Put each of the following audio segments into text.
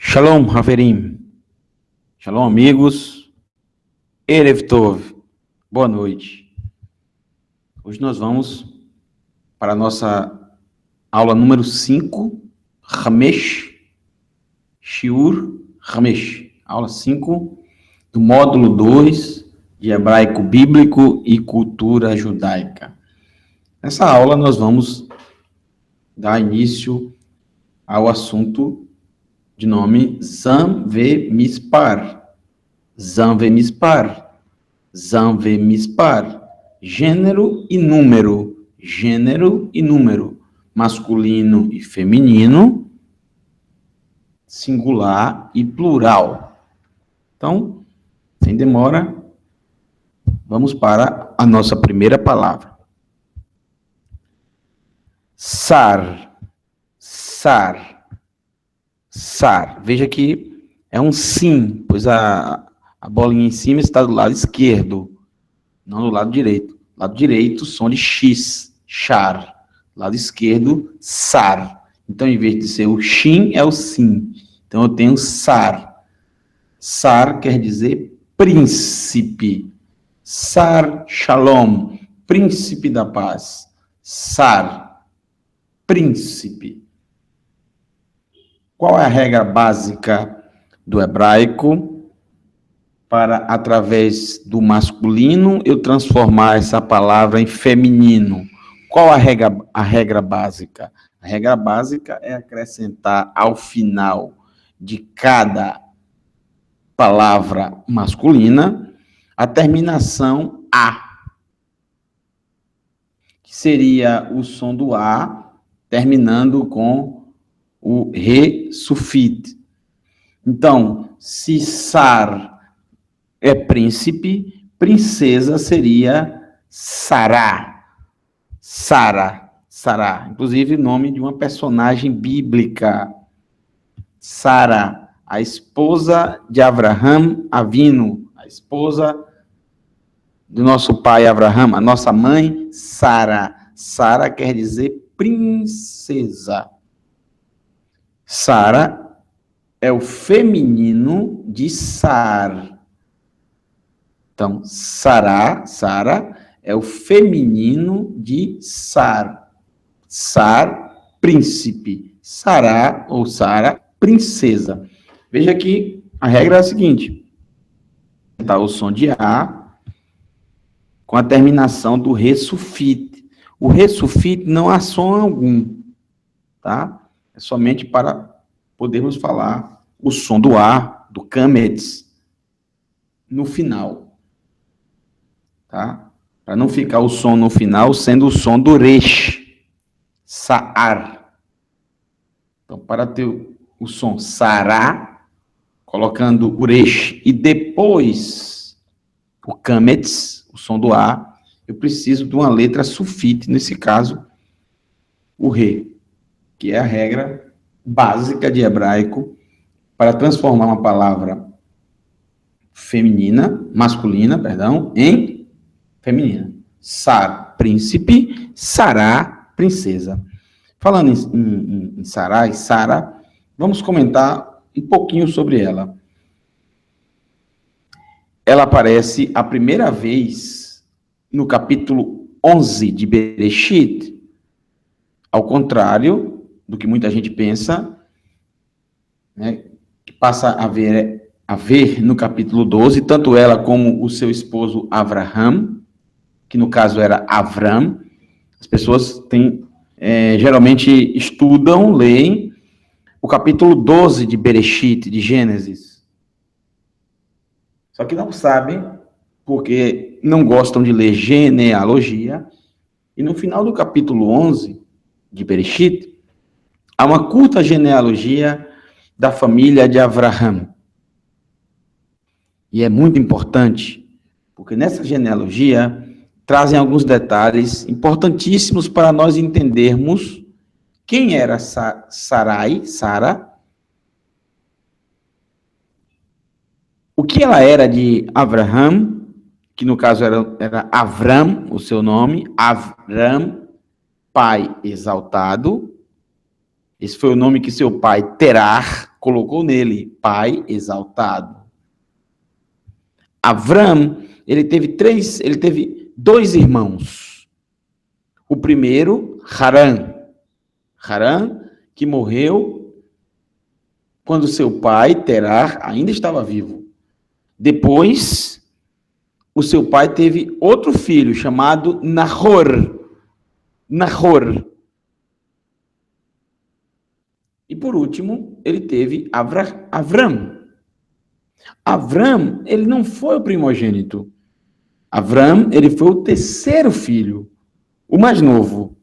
Shalom, Haverim. Shalom, amigos. Erev Tov. Boa noite. Hoje nós vamos para a nossa aula número 5, Hamesh, Shiur Hamesh. Aula 5 do módulo 2 de Hebraico Bíblico e Cultura Judaica. Nessa aula nós vamos dar início ao assunto de nome Zam ve Mispar. Zam ve Mispar. Zam ve Mispar. Gênero e número. Gênero e número. Masculino e feminino. Singular e plural. Então, sem demora, vamos para a nossa primeira palavra. Sar. Sar. Sar. Veja que é um sim, pois a bolinha em cima está do lado esquerdo, não do lado direito. Lado direito, som de X, char. Lado esquerdo, sar. Então, em vez de ser o shin, é o sim. Então, eu tenho sar. Sar quer dizer príncipe. Sar shalom, príncipe da paz. Sar, príncipe. Qual é a regra básica do hebraico para, através do masculino, eu transformar essa palavra em feminino? Qual a regra básica? A regra básica é acrescentar ao final de cada palavra masculina a terminação A, que seria o som do A terminando com o re sufite. Então, se sar é príncipe, princesa seria Sará. Sara, Sará. Inclusive, nome de uma personagem bíblica. Sara, a esposa de Avraham Avinu, a esposa do nosso pai Avraham, a nossa mãe Sara. Sara quer dizer princesa. Sara é o feminino de Sar. Então, Sara é o feminino de Sar. Sar, príncipe. Sará ou Sara, princesa. Veja que a regra é a seguinte. Tá o som de A com a terminação do re-sufite. O re-sufite não há som algum, tá? É somente para podermos falar o som do A, do Kametz, no final. Tá? Para não ficar o som no final sendo o som do Resh, Saar. Então, para ter o som Sará, colocando o Resh e depois o Kametz, o som do A, eu preciso de uma letra sufite, nesse caso, o Re, que é a regra básica de hebraico para transformar uma palavra masculina, em feminina. Sar, príncipe, Sará, princesa. Falando em Sará e Sara, vamos comentar um pouquinho sobre ela. Ela aparece a primeira vez no capítulo 11 de Bereshit, ao contrário do que muita gente pensa, né, que passa a ver no capítulo 12, tanto ela como o seu esposo Avraham, que no caso era Avram. As pessoas geralmente estudam, leem o capítulo 12 de Bereshit, de Gênesis. Só que não sabem, porque não gostam de ler genealogia, e no final do capítulo 11 de Bereshit, há uma curta genealogia da família de Avraham. E é muito importante, porque nessa genealogia trazem alguns detalhes importantíssimos para nós entendermos quem era Sara, o que ela era de Avraham, que no caso era Avram, o seu nome, Avram, pai exaltado, Esse foi o nome que seu pai, Terar, colocou nele, pai exaltado. Avram, ele teve 2 irmãos. O primeiro, Haran. Haran, que morreu quando seu pai, Terar, ainda estava vivo. Depois, o seu pai teve outro filho chamado Nahor. Nahor. E por último, ele teve Avram. Avram, ele não foi o primogênito. Avram, ele foi o terceiro filho, o mais novo.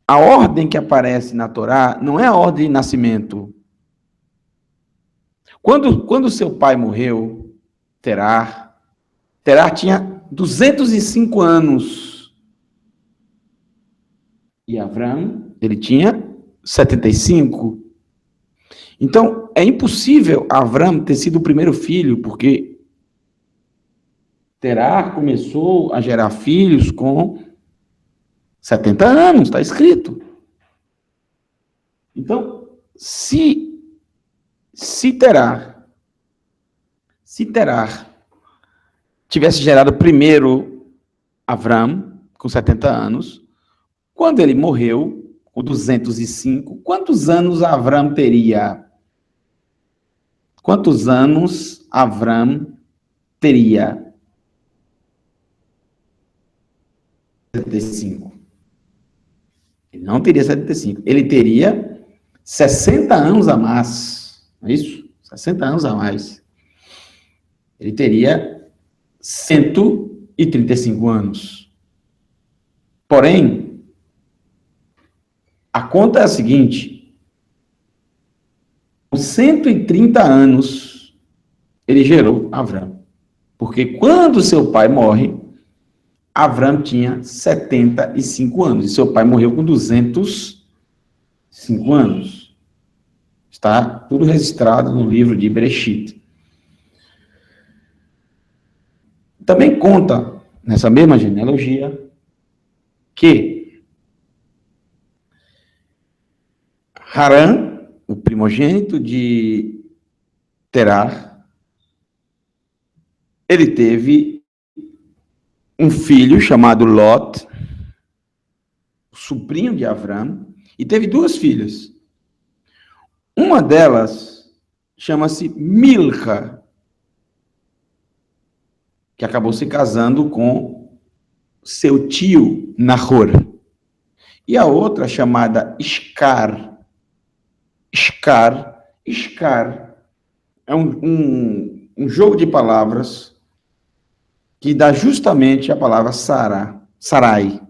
A ordem que aparece na Torá não é a ordem de nascimento. Quando seu pai morreu, Terar tinha 205 anos. E Avram, ele tinha 75. Então, é impossível Avram ter sido o primeiro filho, porque Terar começou a gerar filhos com 70 anos, está escrito. Então, se Terar tivesse gerado primeiro Avram, com 70 anos, quando ele morreu, com 205, quantos anos Avram teria? Quantos anos Avram teria? 75. Ele não teria 75. Ele teria 60 anos a mais. Não é isso? 60 anos a mais. Ele teria 135 anos. Porém, a conta é a seguinte: com 130 anos, ele gerou Avram. Porque quando seu pai morre, Avram tinha 75 anos. E seu pai morreu com 205 anos. Está tudo registrado no livro de Bereshit. Também conta, nessa mesma genealogia, que Haran, o primogênito de Terar, ele teve um filho chamado Lot, sobrinho de Avram, e teve 2 filhas. Uma delas chama-se Milca, que acabou se casando com seu tio Nahor. E a outra chamada Iscar. Iscar é um jogo de palavras que dá justamente a palavra Sarai.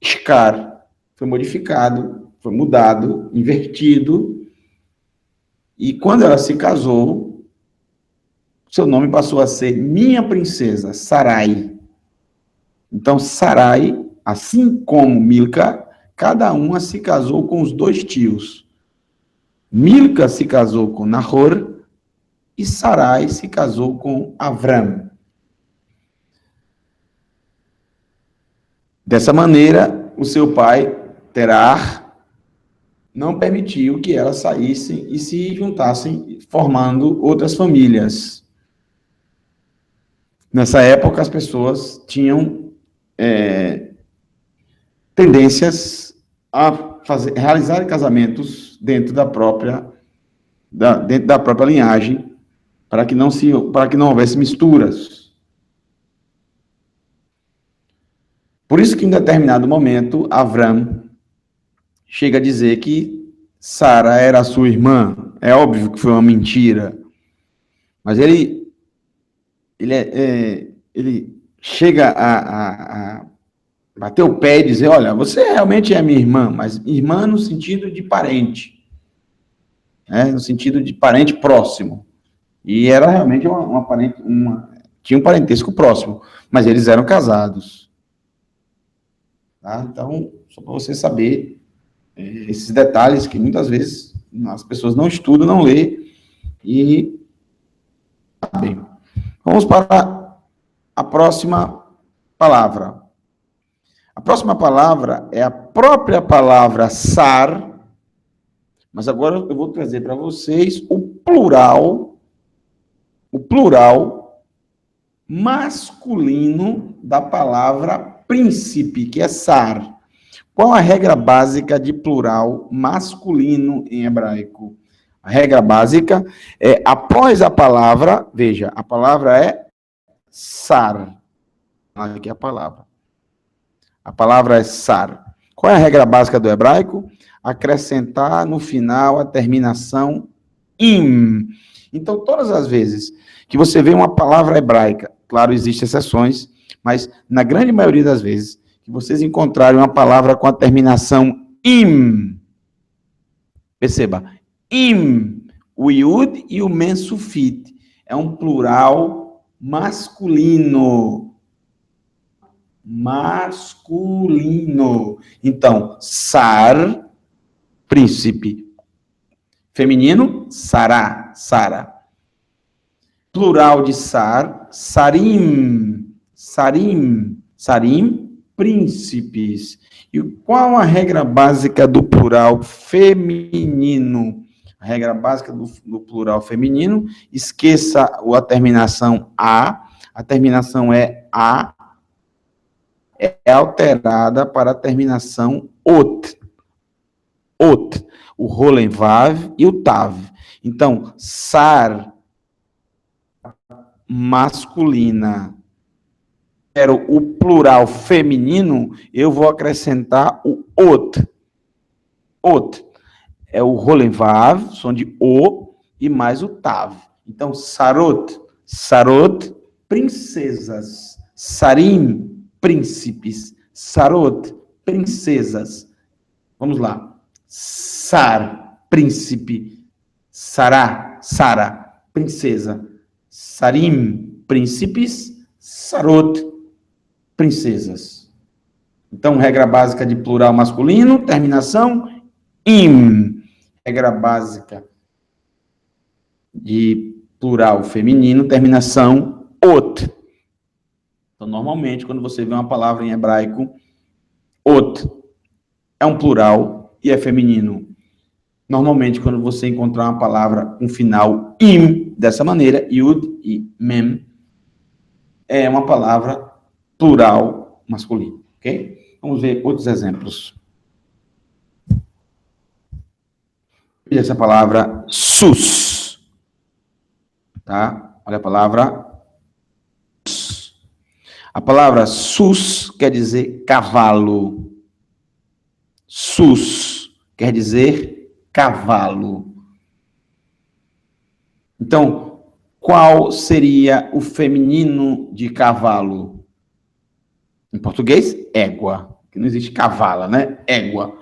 Iscar foi modificado, foi mudado, invertido, e quando ela se casou, seu nome passou a ser Minha Princesa, Sarai. Então, Sarai, assim como Milca, cada uma se casou com os 2 tios. Milca se casou com Nahor e Sarai se casou com Avram. Dessa maneira, o seu pai, Terar, não permitiu que elas saíssem e se juntassem, formando outras famílias. Nessa época, as pessoas tinham tendências a realizar casamentos dentro da própria linhagem, para que não houvesse misturas. Por isso que em determinado momento, Avram chega a dizer que Sara era sua irmã. É óbvio que foi uma mentira, mas ele chega a bater o pé e dizer: olha, você realmente é minha irmã, mas irmã no sentido de parente, né? No sentido de parente próximo. E era realmente tinha um parentesco próximo, mas eles eram casados. Tá? Então, só para você saber esses detalhes que muitas vezes as pessoas não estudam, não lêem e... Bem, vamos para a próxima palavra. A próxima palavra é a própria palavra sar, mas agora eu vou trazer para vocês o plural masculino da palavra príncipe, que é sar. Qual a regra básica de plural masculino em hebraico? A regra básica é, após a palavra, veja, a palavra é sar. Aqui é a palavra. A palavra é sar. Qual é a regra básica do hebraico? Acrescentar no final a terminação im. Então, todas as vezes que você vê uma palavra hebraica, claro, existem exceções, mas na grande maioria das vezes que vocês encontrarem uma palavra com a terminação im, perceba, im, o iud e o mensufit, é um plural masculino. Masculino. Então, sar, príncipe. Feminino, sará, sara. Plural de sar, sarim, sarim, sarim, príncipes. E qual a regra básica do plural feminino? A regra básica do plural feminino, esqueça a terminação a terminação é a, é alterada para a terminação ot. Ot, o rolen vav e o tav. Então, sar, masculina. Quero o plural feminino, eu vou acrescentar o ot. Ot é o rolen vav, som de o, e mais o tav. Então, sarot, sarot, princesas. Sarim, príncipes. Sarot, princesas. Vamos lá. Sar, príncipe. Sará, Sara, princesa. Sarim, príncipes. Sarot, princesas. Então, regra básica de plural masculino, terminação im. Regra básica de plural feminino, terminação ot. Então, normalmente, quando você vê uma palavra em hebraico, ot é um plural e é feminino. Normalmente, quando você encontrar uma palavra com final im, dessa maneira, yud e mem, é uma palavra plural masculino, ok? Vamos ver outros exemplos. Essa palavra sus, tá? Olha a palavra sus. A palavra sus quer dizer cavalo. Sus quer dizer cavalo. Então, qual seria o feminino de cavalo? Em português, égua. Que não existe cavala, né? Égua.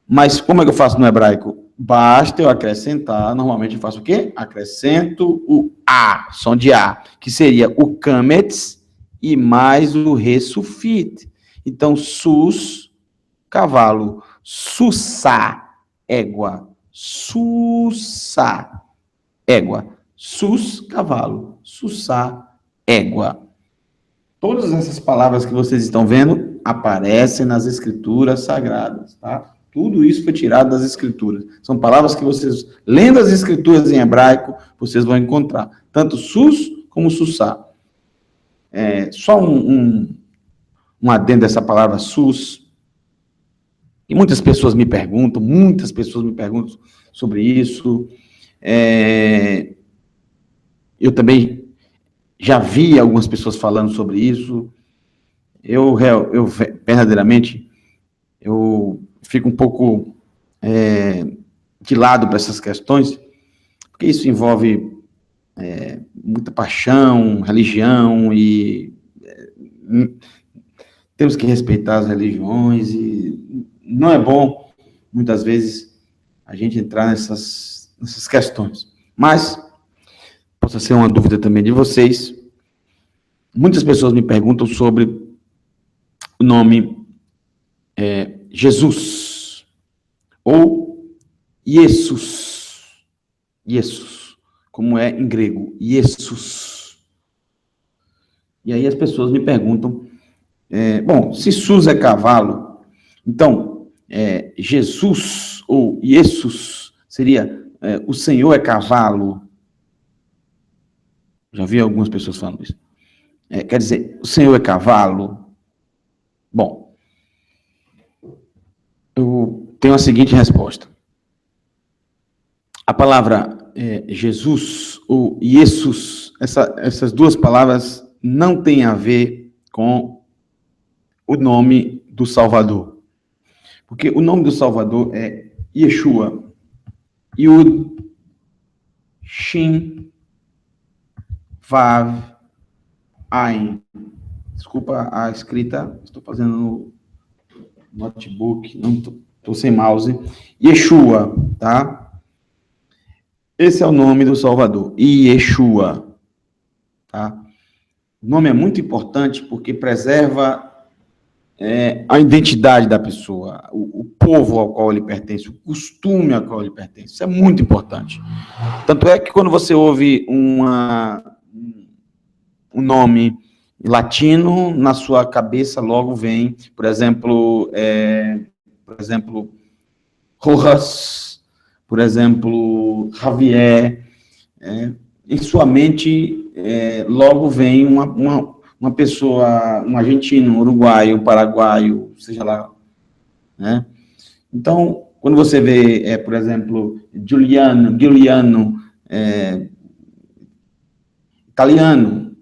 Mas como é que eu faço no hebraico? Basta eu acrescentar, normalmente eu faço o quê? Acrescento o a, som de a, que seria o kametz e mais o resufit. Então, sus, cavalo. Sussá, égua. Sussá, égua. Sus, cavalo. Sussá, égua. Todas essas palavras que vocês estão vendo aparecem nas escrituras sagradas, tá? Tudo isso foi tirado das escrituras. São palavras que vocês, lendo as escrituras em hebraico, vocês vão encontrar. Tanto sus como sussá. Só um adendo dessa palavra sus. E muitas pessoas me perguntam sobre isso. Eu também já vi algumas pessoas falando sobre isso. Eu verdadeiramente, eu fico um pouco de lado para essas questões, porque isso envolve muita paixão, religião, e temos que respeitar as religiões, e não é bom, muitas vezes, a gente entrar nessas questões. Mas, possa ser uma dúvida também de vocês, muitas pessoas me perguntam sobre o nome Jesus, ou Jesus, como é em grego, Jesus. E aí as pessoas me perguntam, se sus é cavalo, Então, Jesus, ou Jesus, seria o Senhor é cavalo. Já vi algumas pessoas falando isso. Quer dizer, o Senhor é cavalo. Bom, eu tenho a seguinte resposta. A palavra Jesus ou Jesus, essas duas palavras não têm a ver com o nome do Salvador. Porque o nome do Salvador é Yeshua. Yud, Shin, Vav, Ain. Desculpa a escrita, estou fazendo no notebook, não estou sem mouse. Yeshua, tá? Esse é o nome do Salvador, Yeshua, tá? O nome é muito importante porque preserva a identidade da pessoa, o povo ao qual ele pertence, o costume ao qual ele pertence. Isso é muito importante. Tanto é que quando você ouve um nome latino, na sua cabeça logo vem, por exemplo, Rojas, por exemplo, Javier, em sua mente logo vem uma pessoa, um argentino, um uruguaio, um paraguaio, seja lá, né? Então, quando você vê, por exemplo, Giuliano, italiano,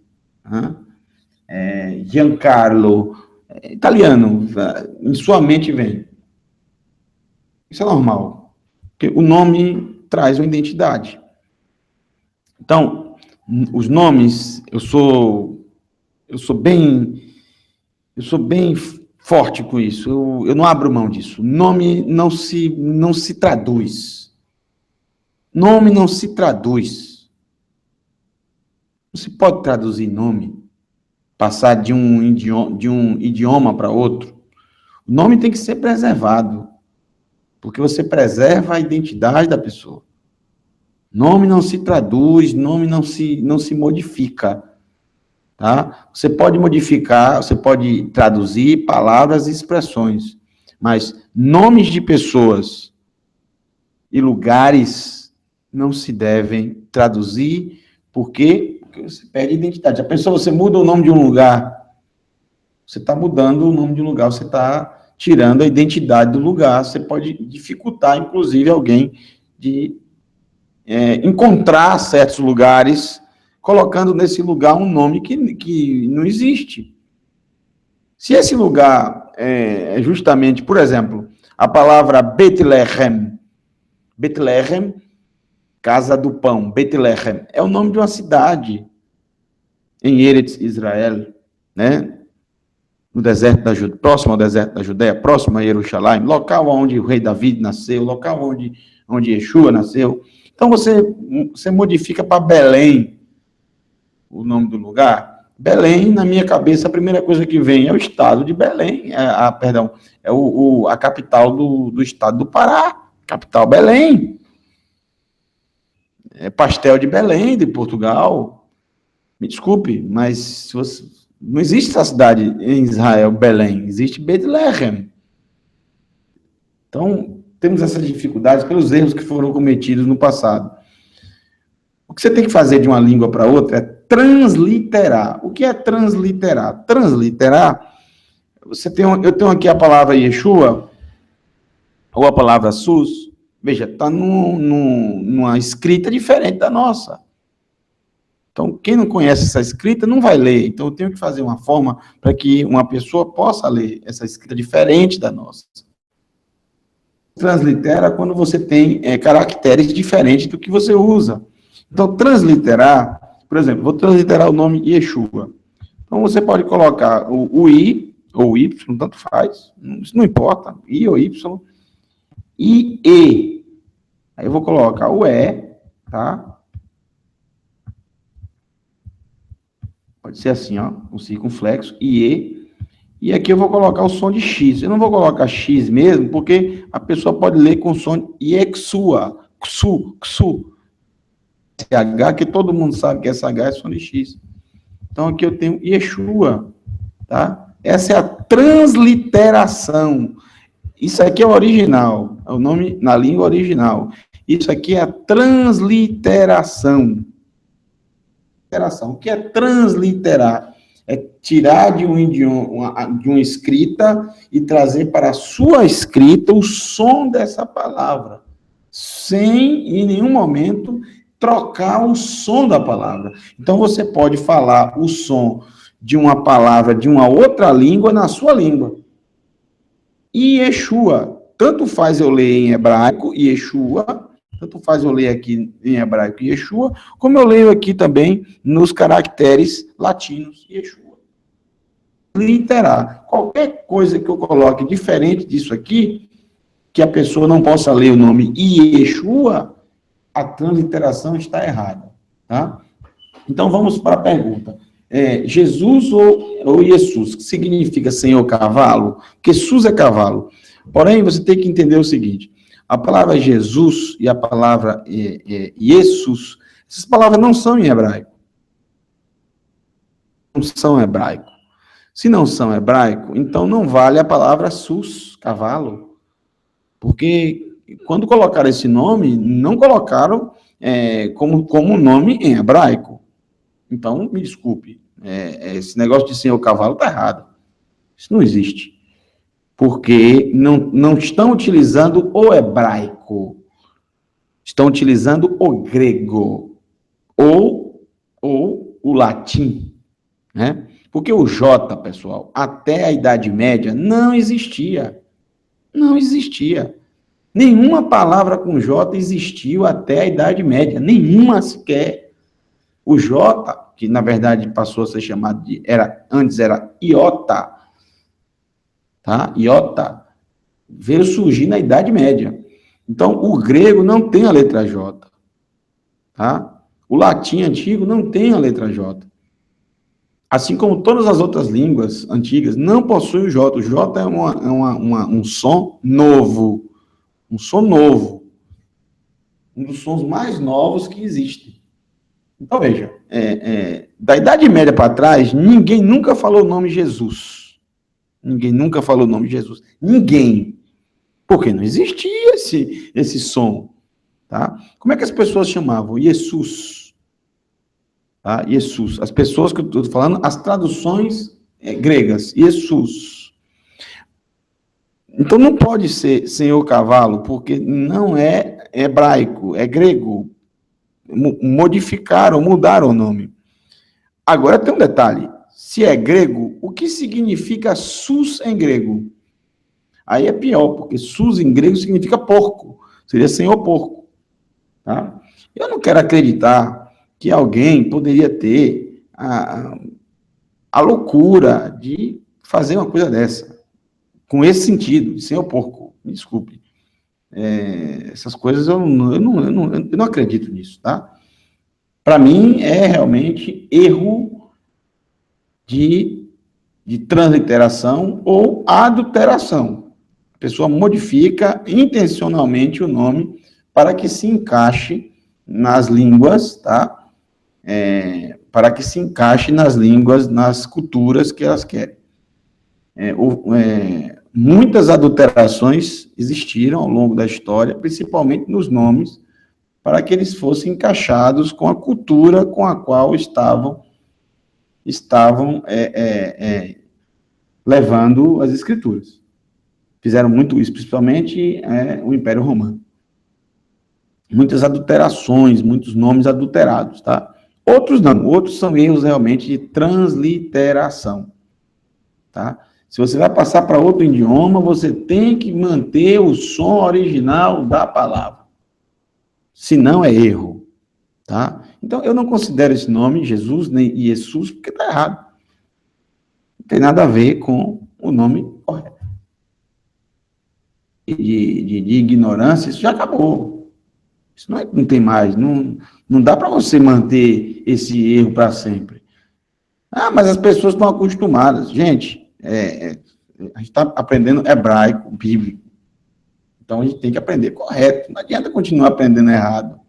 Giancarlo, italiano, em sua mente vem. Isso é normal, porque o nome traz uma identidade. Então, os nomes, eu sou bem forte com isso. Eu não abro mão disso. Nome não se traduz. Nome não se traduz. Não se pode traduzir nome, passar de um idioma para outro. O nome tem que ser preservado, porque você preserva a identidade da pessoa. Nome não se traduz, nome não se modifica, tá? Você pode modificar, você pode traduzir palavras e expressões, mas nomes de pessoas e lugares não se devem traduzir, porque você perde identidade. Já pensou, você muda o nome de um lugar, você está mudando o nome de um lugar, você está tirando a identidade do lugar, você pode dificultar, inclusive, alguém de encontrar certos lugares, colocando nesse lugar um nome que não existe. Se esse lugar é justamente, por exemplo, a palavra Betlehem, casa do pão, Betlehem, é o nome de uma cidade em Eretz Israel, né? No deserto da Judéia, próximo ao deserto da Judéia, próximo a Jerusalém, local onde o rei David nasceu, local onde Yeshua nasceu. Então, você modifica para Belém o nome do lugar. Belém, na minha cabeça, a primeira coisa que vem é o estado de Belém, a capital do estado do Pará, capital Belém. É pastel de Belém, de Portugal. Me desculpe, mas não existe essa cidade em Israel, Belém, existe Betlehem. Então, temos essas dificuldades pelos erros que foram cometidos no passado. O que você tem que fazer de uma língua para outra é transliterar. O que é transliterar? Transliterar, eu tenho aqui a palavra Yeshua, ou a palavra SUS, veja, está numa escrita diferente da nossa. Então, quem não conhece essa escrita não vai ler. Então, eu tenho que fazer uma forma para que uma pessoa possa ler essa escrita diferente da nossa. Translitera quando você tem caracteres diferentes do que você usa. Então, transliterar, por exemplo, vou transliterar o nome Yeshua. Então, você pode colocar o I ou o Y, tanto faz, isso não importa, I ou Y, e E. Aí eu vou colocar o E, tá? Pode ser assim, ó, um circunflexo, E. E aqui eu vou colocar o som de X. Eu não vou colocar X mesmo, porque a pessoa pode ler com o som de Yexua, Xu. H, que todo mundo sabe que essa H é som de X. Então aqui eu tenho Yeshua, tá? Essa é a transliteração. Isso aqui é o original, é o nome na língua original. Isso aqui é a transliteração. O que é transliterar? É tirar de um idioma, de uma escrita e trazer para a sua escrita o som dessa palavra, sem em nenhum momento trocar o som da palavra. Então você pode falar o som de uma palavra de uma outra língua na sua língua. E Yeshua, tanto faz eu ler em hebraico, Yeshua, tanto faz eu ler aqui em hebraico Yeshua, como eu leio aqui também nos caracteres latinos Yeshua. Literar. Qualquer coisa que eu coloque diferente disso aqui, que a pessoa não possa ler o nome Yeshua, a transliteração está errada. Tá? Então vamos para a pergunta. Jesus ou Jesus, que significa Senhor cavalo? Porque Jesus é cavalo. Porém, você tem que entender o seguinte, a palavra Jesus e a palavra Jesus, essas palavras não são em hebraico. Não são hebraico. Se não são hebraico, então não vale a palavra sus, cavalo. Porque quando colocaram esse nome, não colocaram como nome em hebraico. Então, me desculpe, esse negócio de Senhor cavalo está errado. Isso não existe. Porque não estão utilizando o hebraico, estão utilizando o grego, ou o latim, né? Porque o J, pessoal, até a Idade Média, não existia. Não existia. Nenhuma palavra com J existiu até a Idade Média, nenhuma sequer. O J, que na verdade passou a ser chamado antes era iota, tá? Iota, veio surgir na Idade Média. Então, o grego não tem a letra J, tá? O latim antigo não tem a letra J. Assim como todas as outras línguas antigas não possuem o J. O J é um som novo. Um som novo. Um dos sons mais novos que existem. Então, veja, da Idade Média para trás, ninguém nunca falou o nome Jesus. Ninguém nunca falou o nome Jesus. Ninguém. Porque não existia esse som. Tá? Como é que as pessoas chamavam? Jesus. Tá? Jesus. As pessoas que eu estou falando, as traduções gregas. Jesus. Então não pode ser Senhor Cavalo, porque não é hebraico, é grego. Modificaram, mudaram o nome. Agora tem um detalhe. Se é grego, o que significa sus em grego? Aí é pior, porque sus em grego significa porco. Seria Senhor porco. Tá? Eu não quero acreditar que alguém poderia ter a loucura de fazer uma coisa dessa. Com esse sentido, de Senhor porco. Me desculpe. Essas coisas eu não acredito nisso, tá? Para mim, é realmente erro de transliteração ou adulteração. A pessoa modifica intencionalmente o nome para que se encaixe nas línguas, tá? Para que se encaixe nas línguas, nas culturas que elas querem. Muitas adulterações existiram ao longo da história, principalmente nos nomes, para que eles fossem encaixados com a cultura com a qual estavam levando as escrituras. Fizeram muito isso, principalmente o Império Romano. Muitas adulterações, muitos nomes adulterados, tá? Outros não, outros são erros realmente de transliteração, tá? Se você vai passar para outro idioma, você tem que manter o som original da palavra. Senão é erro, tá? Então, eu não considero esse nome, Jesus, nem Jesus, porque está errado. Não tem nada a ver com o nome correto. De ignorância, isso já acabou. Isso não tem mais. Não dá para você manter esse erro para sempre. Ah, mas as pessoas estão acostumadas. Gente, a gente está aprendendo hebraico, bíblico. Então, a gente tem que aprender correto. Não adianta continuar aprendendo errado.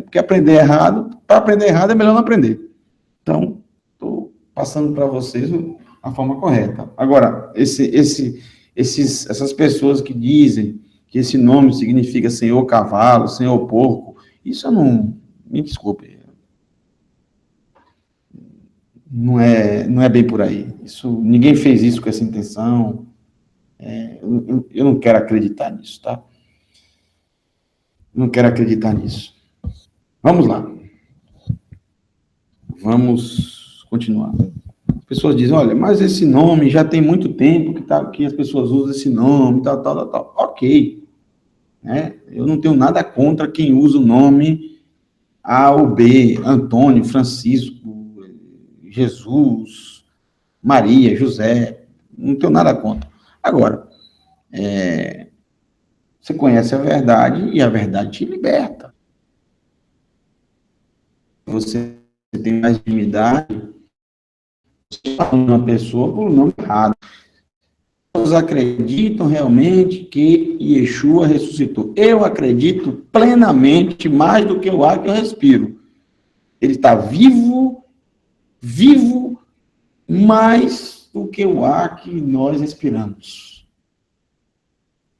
Porque aprender errado, para aprender errado é melhor não aprender. Então, estou passando para vocês a forma correta. Agora, esse essas pessoas que dizem que esse nome significa Senhor Cavalo, Senhor Porco, isso eu não, me desculpe, não é bem por aí. Ninguém fez isso com essa intenção. Eu não quero acreditar nisso, tá? Não quero acreditar nisso. Vamos lá. Vamos continuar. As pessoas dizem, olha, mas esse nome já tem muito tempo que as pessoas usam esse nome, tal. Ok. Né? Eu não tenho nada contra quem usa o nome A ou B, Antônio, Francisco, Jesus, Maria, José. Não tenho nada contra. Agora, você conhece a verdade e a verdade te liberta. Você tem mais intimidade, você fala uma pessoa por nome errado. Todos acreditam realmente que Yeshua ressuscitou. Eu acredito plenamente, mais do que o ar que eu respiro. Ele está vivo mais do que o ar que nós respiramos.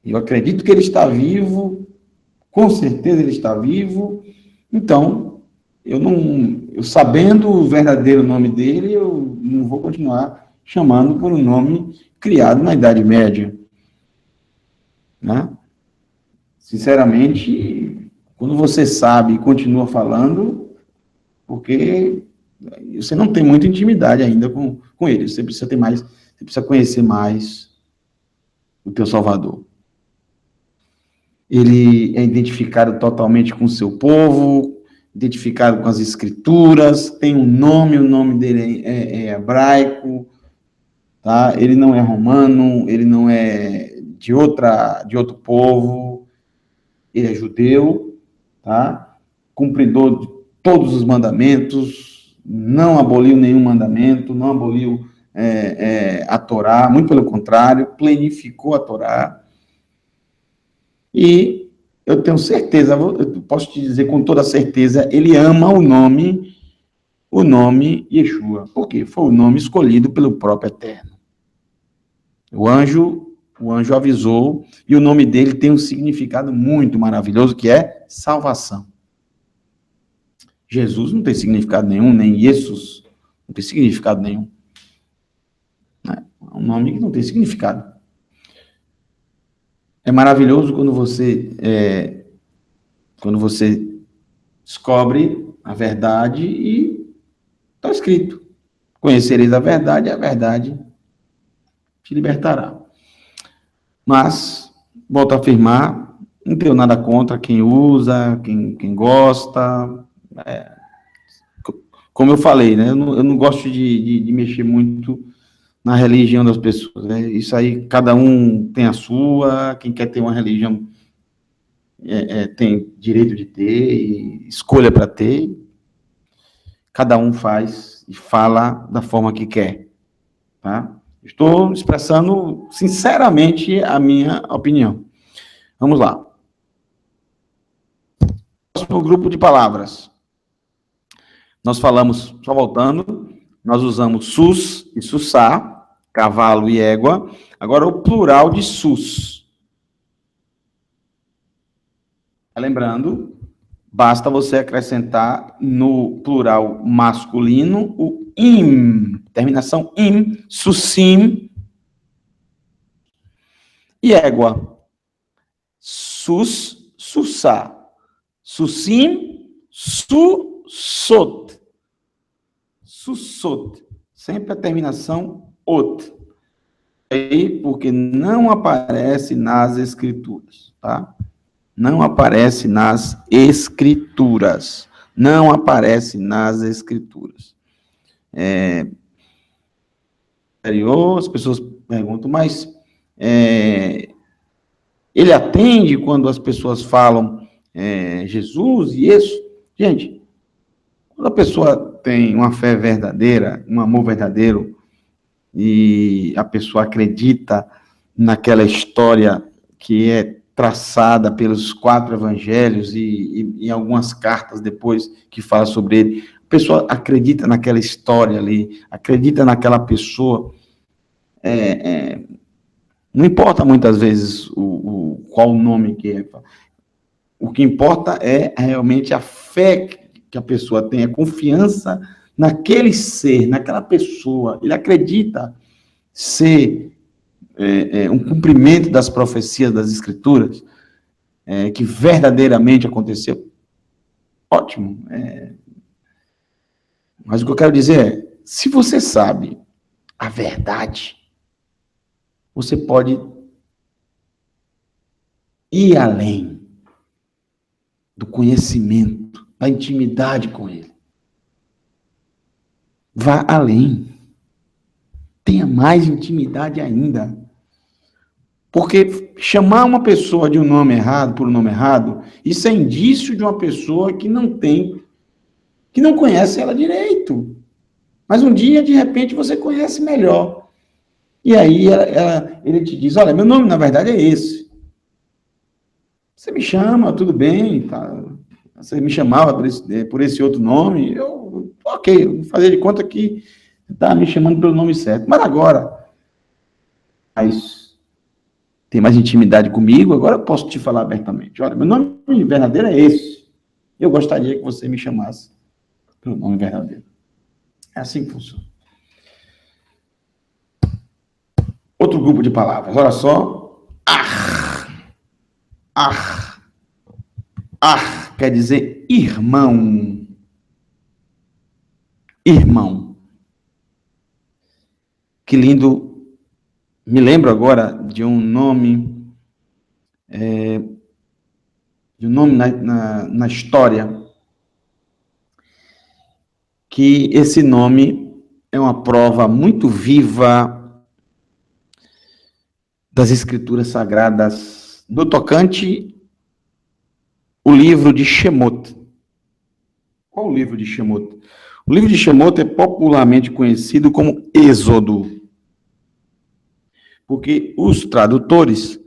Eu acredito que ele está vivo, com certeza ele está vivo. Então, eu sabendo o verdadeiro nome dele, eu não vou continuar chamando por um nome criado na Idade Média. Né? Sinceramente, quando você sabe e continua falando, porque você não tem muita intimidade ainda com ele, você precisa ter mais, você precisa conhecer mais o teu Salvador. Ele é identificado totalmente com o seu povo, identificado com as Escrituras, tem um nome, o nome dele é hebraico, tá? Ele não é romano, ele não é de outro povo, ele é judeu, tá? Cumpridor de todos os mandamentos, não aboliu nenhum mandamento, não aboliu a Torá, muito pelo contrário, plenificou a Torá. E eu tenho certeza, eu posso te dizer com toda certeza, ele ama o nome Yeshua. Por quê? Foi o nome escolhido pelo próprio Eterno. O anjo avisou, e o nome dele tem um significado muito maravilhoso, que é salvação. Jesus não tem significado nenhum, nem Jesus não tem significado nenhum. É um nome que não tem significado. É maravilhoso quando você descobre a verdade e está escrito. Conhecereis a verdade e a verdade te libertará. Mas, volto a afirmar, não tenho nada contra quem usa, quem gosta. Como eu falei, né? Eu não gosto de mexer muito na religião das pessoas. Né? Isso aí, cada um tem a sua, quem quer ter uma religião tem direito de ter, escolha para ter. Cada um faz e fala da forma que quer. Tá? Estou expressando sinceramente a minha opinião. Vamos lá. Próximo grupo de palavras. Nós falamos, só voltando, nós usamos sus e sussá, cavalo e égua. Agora, o plural de sus. Lembrando, basta você acrescentar no plural masculino o im, terminação im, sussim e égua. Sus, sussá. Sussim, sussot. Sussot. Sempre a terminação ot. Aí, porque não aparece nas escrituras, tá? Não aparece nas escrituras. Não aparece nas escrituras. As pessoas perguntam, mas ele atende quando as pessoas falam Jesus e isso? Gente, quando a pessoa tem uma fé verdadeira, um amor verdadeiro, e a pessoa acredita naquela história que é traçada pelos 4 evangelhos e algumas cartas depois que fala sobre ele, a pessoa acredita naquela história ali, acredita naquela pessoa, Não importa muitas vezes qual o nome que é. O que importa é realmente a fé que a pessoa tem, a confiança naquele ser, naquela pessoa. Ele acredita ser um cumprimento das profecias das Escrituras, que verdadeiramente aconteceu. Ótimo. Mas o que eu quero dizer é, se você sabe a verdade, você pode ir além do conhecimento, da intimidade com ele. Vá além. Tenha mais intimidade ainda. Porque chamar uma pessoa de um nome errado, por um nome errado, isso é indício de uma pessoa que não conhece ela direito. Mas um dia, de repente, você conhece melhor. E aí ele te diz, olha, meu nome na verdade é esse. Você me chama, tudo bem, tá? Você me chamava por esse outro nome, ok, vou fazer de conta que está me chamando pelo nome certo. Mas agora, tem mais intimidade comigo, agora eu posso te falar abertamente. Olha, meu nome verdadeiro é esse. Eu gostaria que você me chamasse pelo nome verdadeiro. É assim que funciona. Outro grupo de palavras, olha só. Ar quer dizer irmão. Irmão. Que lindo. Me lembro agora de um nome, na história, que esse nome é uma prova muito viva das Escrituras Sagradas, no tocante o livro de Shemot. Qual o livro de Shemot? O livro de Shemot é popularmente conhecido como Êxodo, porque os tradutores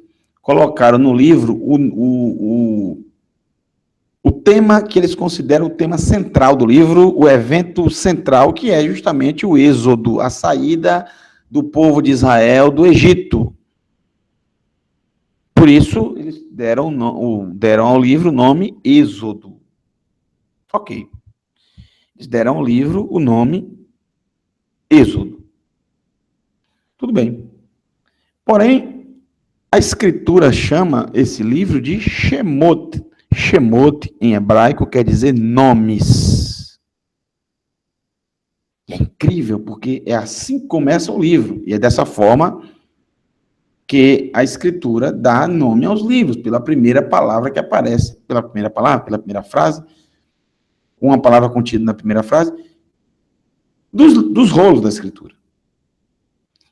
colocaram no livro o tema que eles consideram o tema central do livro, o evento central, que é justamente o Êxodo, a saída do povo de Israel do Egito. Por isso, eles deram ao livro o nome Êxodo. Ok. Eles deram ao livro o nome Êxodo. Tudo bem. Porém, a Escritura chama esse livro de Shemot. Shemot, em hebraico, quer dizer nomes. E é incrível, porque é assim que começa o livro. E é dessa forma que a Escritura dá nome aos livros, pela primeira palavra que aparece. Pela primeira frase, uma palavra contida na primeira frase, dos rolos da Escritura.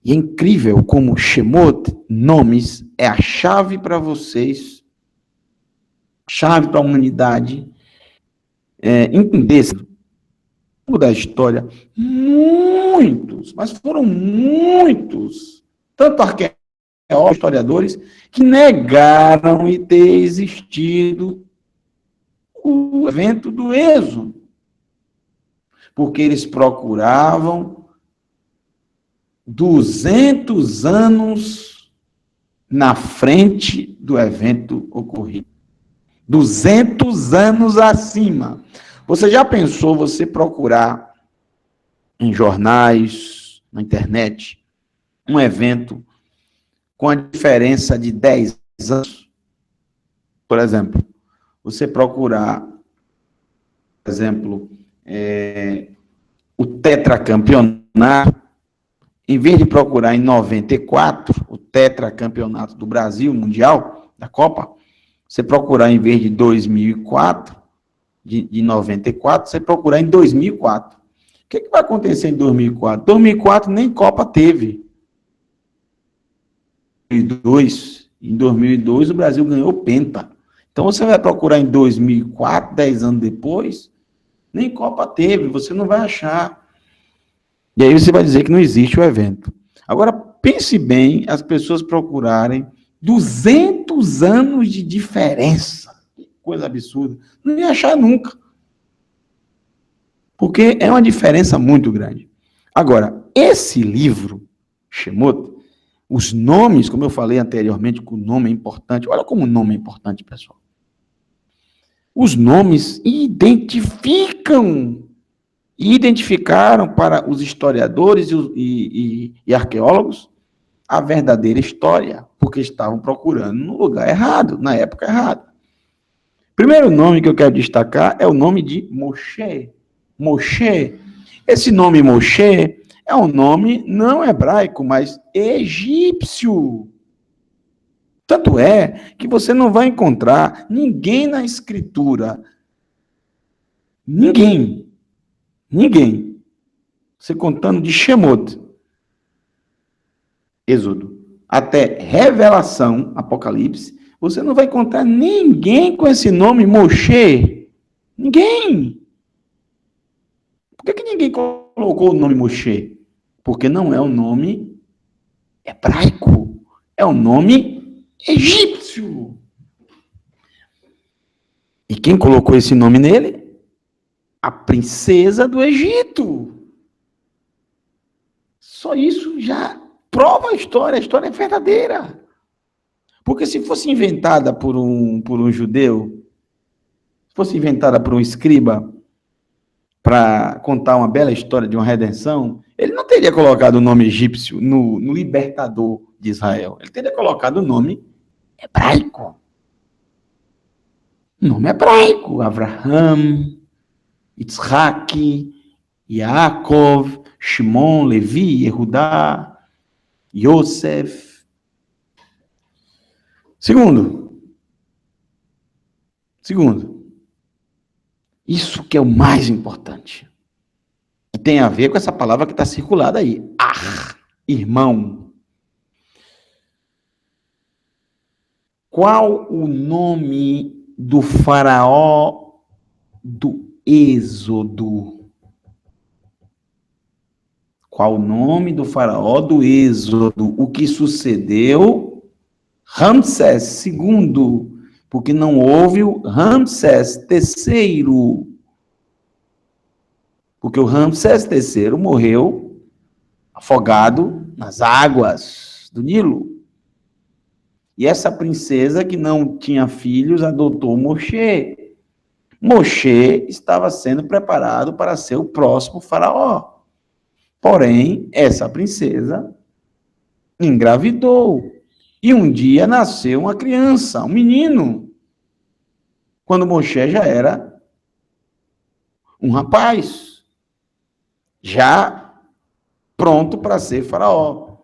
E é incrível como Shemot, nomes, é a chave para vocês, chave para a humanidade entender da história. Muitos, mas foram muitos, tanto arqueólogos, historiadores, que negaram e ter existido o evento do Êxodo, porque eles procuravam 200 anos na frente do evento ocorrido. 200 anos acima. Você já pensou você procurar em jornais, na internet, um evento com a diferença de 10 anos? Por exemplo, você procurar, por exemplo, o tetracampeonato, em vez de procurar em 94, o tetracampeonato do Brasil, mundial, da Copa, você procurar em vez de 2004, de 94, você procurar em 2004. O que vai acontecer em 2004? 2004 nem Copa teve. Em 2002 o Brasil ganhou penta. Então você vai procurar em 2004, 10 anos depois, nem Copa teve, você não vai achar. E aí você vai dizer que não existe o evento. Agora, pense bem as pessoas procurarem 200 anos de diferença. Que coisa absurda. Não ia achar nunca. Porque é uma diferença muito grande. Agora, esse livro, Shemot, Os nomes, como eu falei anteriormente, que o nome é importante. Olha como o nome é importante, pessoal. Os nomes identificaram para os historiadores e arqueólogos a verdadeira história, porque estavam procurando no lugar errado, na época errada. Primeiro nome que eu quero destacar é o nome de Moshe. Moshe. Esse nome Moshe é um nome não hebraico, mas egípcio. Tanto é que você não vai encontrar ninguém na escritura, ninguém, você contando de Shemot, Êxodo, até Revelação, Apocalipse, você não vai encontrar ninguém com esse nome Moshe. Ninguém. Por que ninguém colocou o nome Moshe? Porque não é um nome hebraico, é um nome egípcio. E quem colocou esse nome nele? A princesa do Egito. Só isso já prova a história é verdadeira. Porque se fosse inventada por um judeu, se fosse inventada por um escriba, para contar uma bela história de uma redenção, ele não teria colocado o nome egípcio no libertador de Israel. Ele teria colocado o nome hebraico. Nome hebraico. Avraham, Yitzhak, Yaakov, Shimon, Levi, Yehudá, Yosef. Segundo, isso que é o mais importante, que tem a ver com essa palavra que está circulada aí, irmão. Qual o nome do faraó do Êxodo? Qual o nome do faraó do Êxodo? O que sucedeu? Ramsés II, porque não houve o Ramsés III. Porque o Ramsés III morreu afogado nas águas do Nilo. E essa princesa que não tinha filhos adotou Moshe. Moshe estava sendo preparado para ser o próximo faraó. Porém, essa princesa engravidou. E um dia nasceu uma criança, um menino, quando Moshe já era um rapaz, já pronto para ser faraó.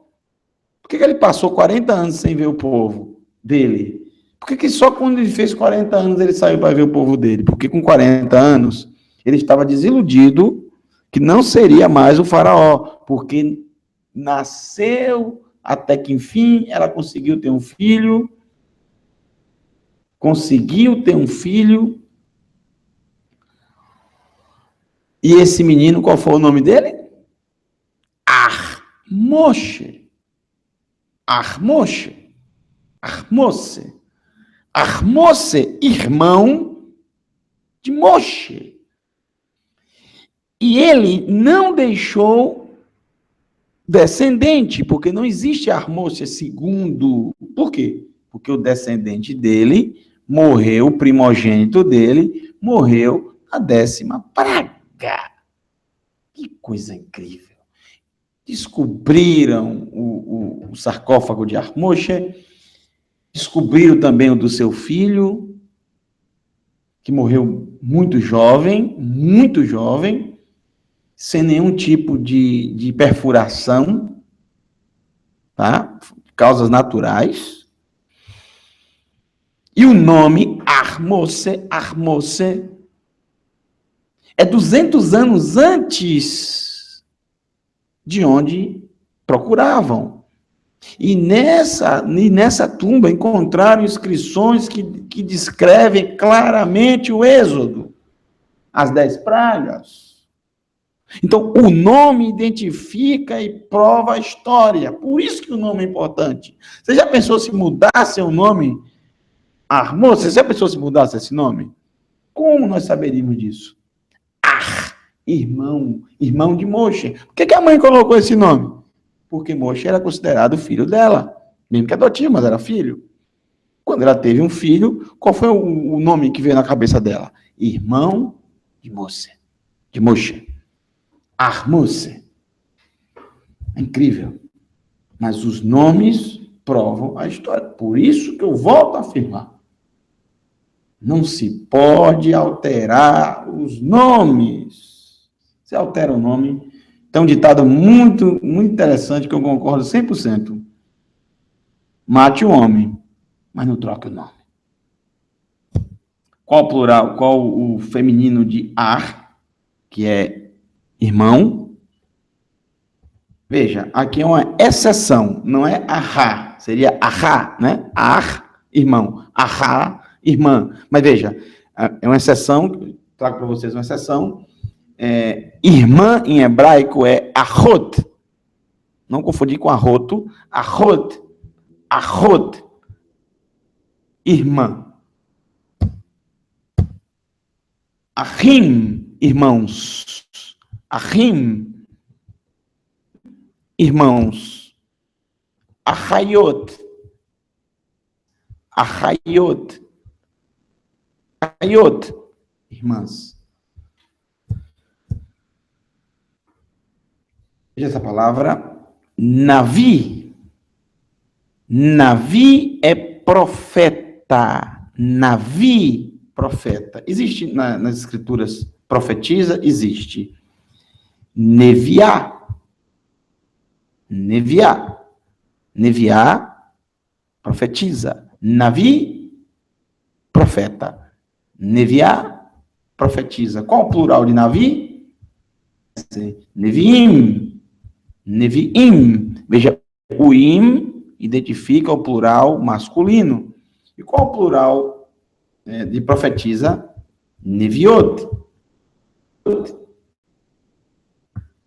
Por que ele passou 40 anos sem ver o povo dele? Por que só quando ele fez 40 anos ele saiu para ver o povo dele? Porque com 40 anos ele estava desiludido que não seria mais o faraó, porque nasceu até que, enfim, ela conseguiu ter um filho. E esse menino, qual foi o nome dele? Armoshe. Armose, irmão de Moshe. E ele não deixou descendente, porque não existe Armose segundo. Por quê? Porque o descendente dele morreu, o primogênito dele morreu na 10ª praga. Que coisa incrível. Descobriram o sarcófago de Armoshe, descobriram também o do seu filho, que morreu muito jovem, sem nenhum tipo de perfuração, tá? Causas naturais. E o nome Armose, é 200 anos antes de onde procuravam. E nessa tumba encontraram inscrições que descrevem claramente o Êxodo, as 10 pragas. Então, o nome identifica e prova a história. Por isso que o nome é importante. Você já pensou se mudasse o nome? Você já pensou se mudasse esse nome? Como nós saberíamos disso? Irmão de Moshe. Por que a mãe colocou esse nome? porque Moshe era considerado filho dela, mesmo que adotivo, mas era filho. Quando ela teve um filho, qual foi o nome que veio na cabeça dela? Irmão de Moshe. De Moshe. Moshe. É incrível. Mas os nomes provam a história. Por isso que eu volto a afirmar. Não se pode alterar os nomes. Se altera o nome, tem um ditado muito, muito interessante que eu concordo 100%. Mate o homem, mas não troque o nome. Qual o plural? Qual o feminino de ar, que é irmão? Veja, aqui é uma exceção, não é ahá, seria ahá, né? Ar, irmão. Ahá, irmã. Mas veja, é uma exceção, trago para vocês uma exceção. Irmã em hebraico é ahot. Não confundir com arroto. Ahot. Ahot. Irmã. Ahim, irmãos. Ahim, irmãos. Ahayot. Ahayot. Ahayot, irmãs. Veja essa palavra, Navi. Navi é profeta. Navi, profeta. Existe nas escrituras profetiza? Existe. Neviá. Neviá. Neviá, profetiza. Navi, profeta. Neviá, profetiza. Qual o plural de Navi? Neviim. Neviim. Veja, o im identifica o plural masculino. E qual o plural de profetiza? Neviot.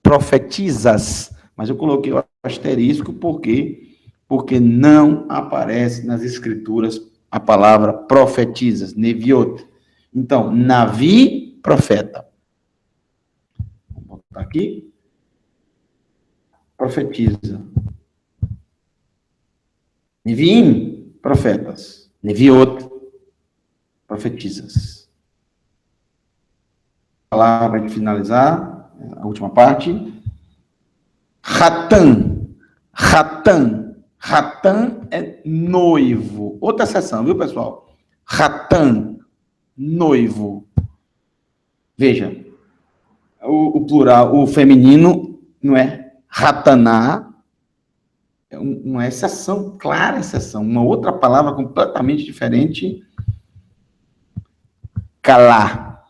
Profetizas. Mas eu coloquei o asterisco porque não aparece nas escrituras a palavra profetizas, neviot. Então, Navi, profeta. Vou botar aqui. Profetiza. Neviim, profetas. Neviot, profetizas. A palavra de finalizar, a última parte. Ratan. Ratan. Ratan é noivo. Outra exceção, viu, pessoal? Ratan, noivo. Veja, o plural, o feminino não é rataná, é uma exceção, clara exceção. Uma outra palavra completamente diferente. Calá.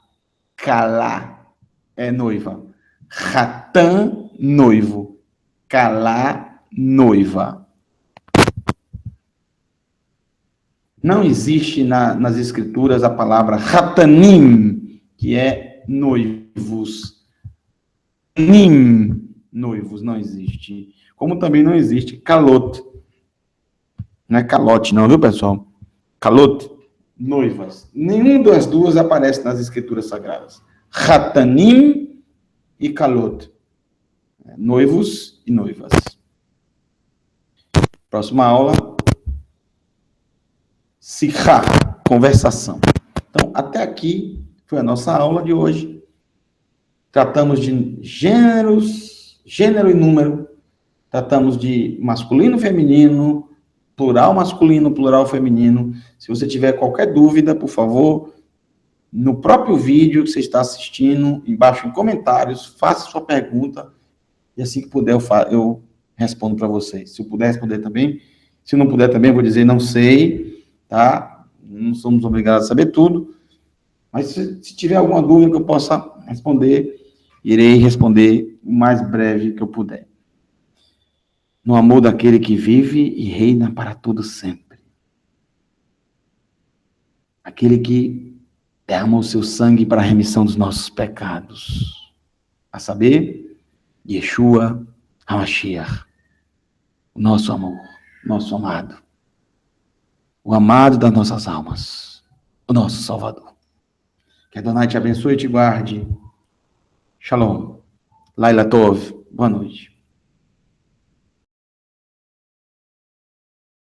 Calá é noiva. Ratan, noivo. Calá, noiva. Não existe nas escrituras a palavra ratanim, que é noivos. Nim, noivos, não existe. Como também não existe calot. Não é calote não, viu, pessoal? Calot, noivas. Nenhum das duas aparece nas escrituras sagradas. Ratanim e calot. Noivos e noivas. Próxima aula. Sihá, conversação. Então, até aqui foi a nossa aula de hoje. Tratamos de gênero e número. Tratamos de masculino e feminino, plural masculino, plural feminino. Se você tiver qualquer dúvida, por favor, no próprio vídeo que você está assistindo, embaixo em comentários, faça sua pergunta e assim que puder eu respondo para vocês. Se eu puder responder também, se não puder também, eu vou dizer não sei, tá? Não somos obrigados a saber tudo, mas se tiver alguma dúvida que eu possa responder, irei responder o mais breve que eu puder. No amor daquele que vive e reina para todo sempre. Aquele que derrama o seu sangue para a remissão dos nossos pecados. A saber, Yeshua HaMashiach. O nosso amor, nosso amado. O amado das nossas almas. O nosso Salvador. Que Adonai te abençoe e te guarde. Shalom. Laila Tov. Boa noite.